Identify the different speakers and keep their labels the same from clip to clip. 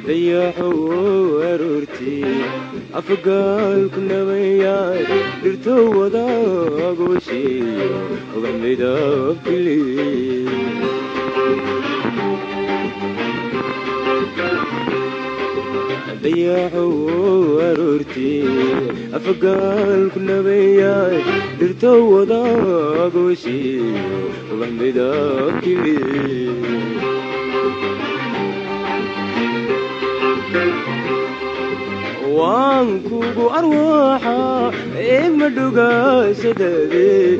Speaker 1: dayaxo aroortii afgaal kuna wayay dirto wadaagooshiyo ubax midabkili dayaxo aroortii afgaal kuna wayay dirto wadaagooshiyo ubax midabkili وانكو أرواحا مدوغا سدادي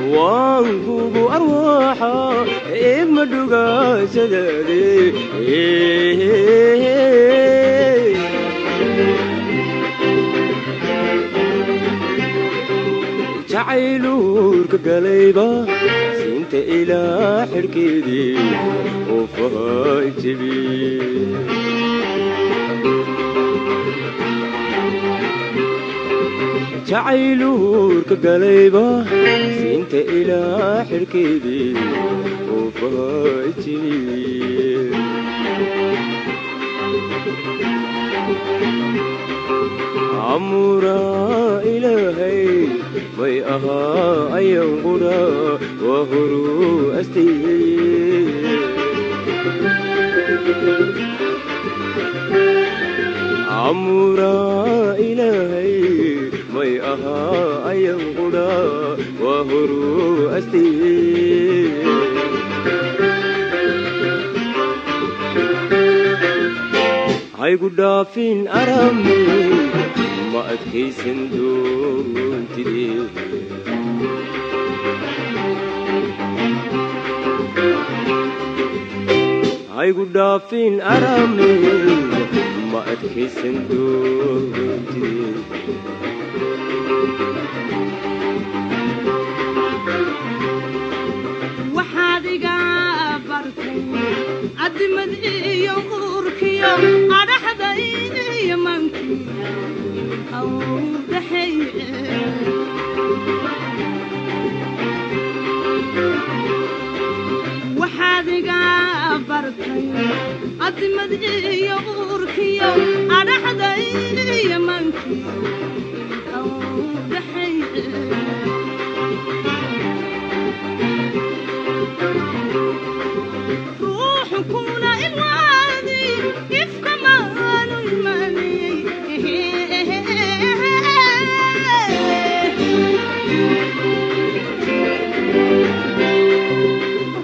Speaker 1: وانكو أرواحا مدوغا سدادي جعيلورك قليبا سنت إلى حركيدي وفايت بي جعيلورك قليبا سنت إلى حركيدي وفايت بي عمورا إلهي وي أها أيام غدا وهرو أستي عمورا إلهي وي أها أيام غدا وهرو أستي هاي غدا فين أرامي ما أتكيسن دون تدي هاي غدا فين أرامي ما أتكيسن دون تدي
Speaker 2: وحادي قابرتي أدمدي يغورك يوم أنا حدايني يمنكي أو دحي وحادي قابرتي أدمدي يغورك يوم أنا حدايني يمنكي أو دحي روحكونا الوادي يفكمان الماني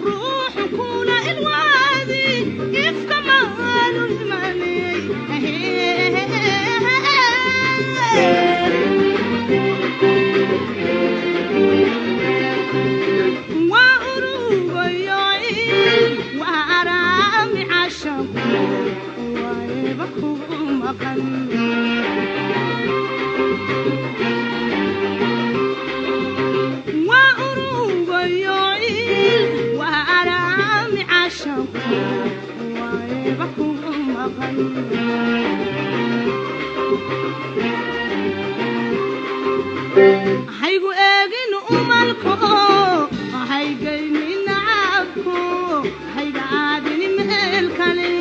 Speaker 2: روحكونا الوادي يفكمان الماني هايقو اغين امالكو هايقين نعبكو هايقا عادين مالكالي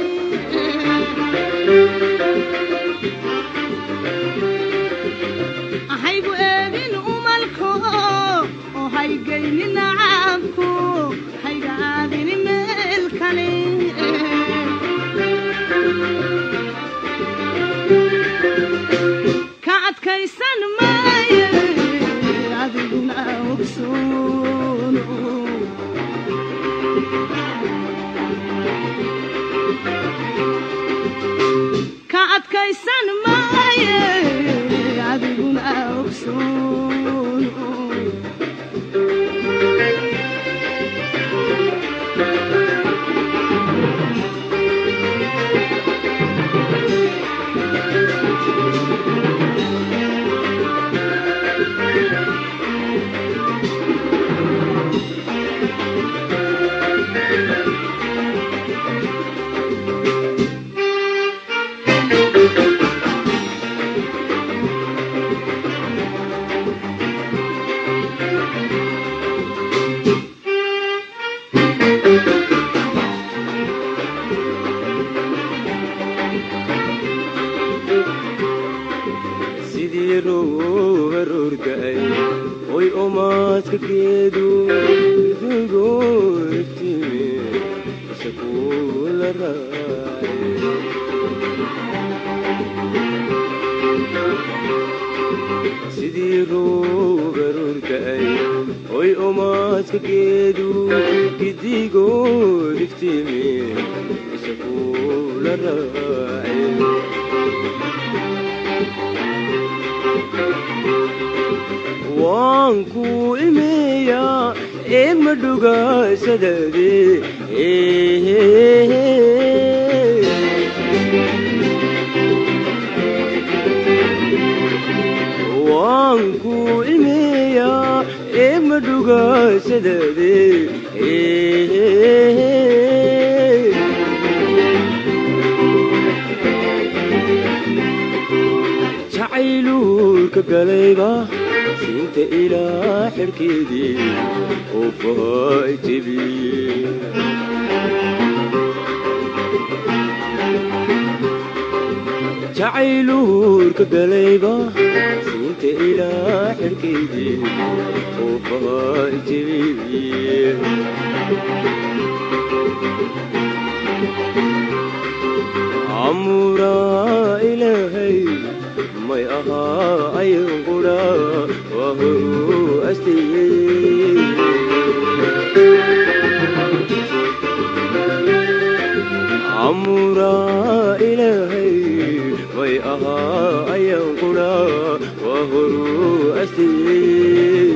Speaker 2: هايقو اغين امالكو هايقين نعبكو هايقا عادين مالكالي كعد كيسان ماي عذبنا وبسونو كعد كيسان ماي عذبنا وبسونو
Speaker 1: barurday oy omaadka geedu dugoortime isakula raay sidii ruubarurday oy omaadka geedu gidigooriftime isakula raay waanku imeeya eeg madhugasadade waanku imeeya eeg madhugasadade jacaylurka galayba sinta ilaa xirkeedii oo faaytibi jacaylurka galayba sinta ilaa xirkeedii oo faaytibi amuraa ilaahay may ahaa ayan qura wahuru astiyey amuraa ilaahay may ahaa ayan qura wahuru astiyey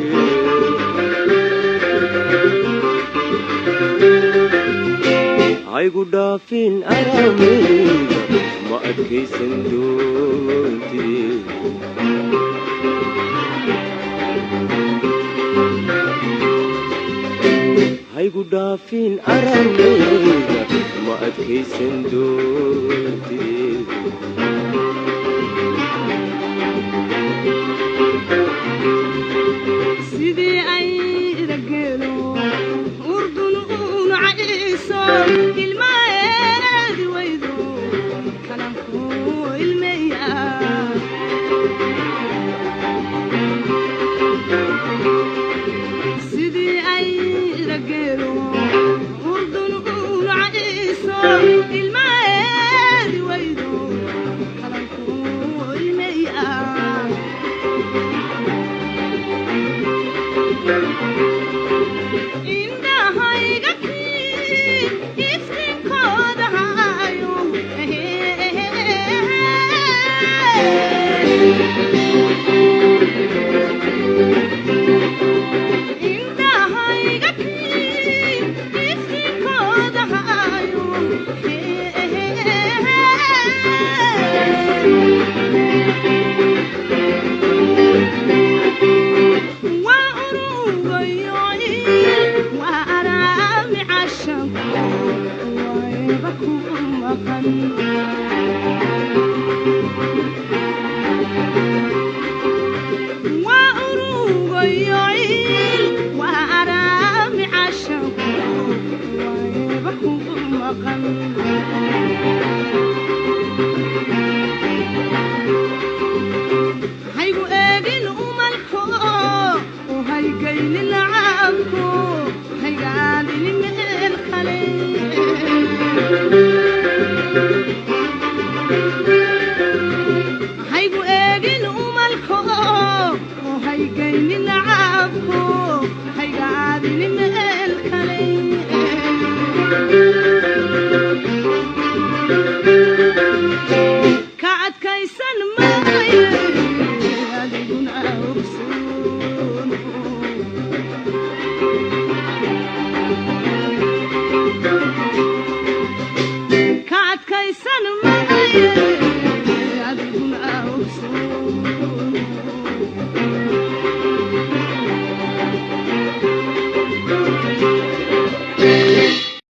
Speaker 1: haygu dhaafin arameyda ma adkaysan doontid haygu dhaafin arameyda ma adkaysan doontid
Speaker 2: sidii ay rageelo urdun uunu caiso ilmaeedi waydo kalanku ilmeya sidii ay rageelo urdun uunu caiso ilmaeedi waydo kalanku ilmeya indhahayga kiin iftinkooda hayo indhahayga kiin iftinkooda hayo haygu eegin umalko haygaylin lacabko haygaadini meel kale haygu eegin umalko haygaylin lacabko haygaadini meel kale ka adkaysan maaye adiguna ogsoon ka adkaysan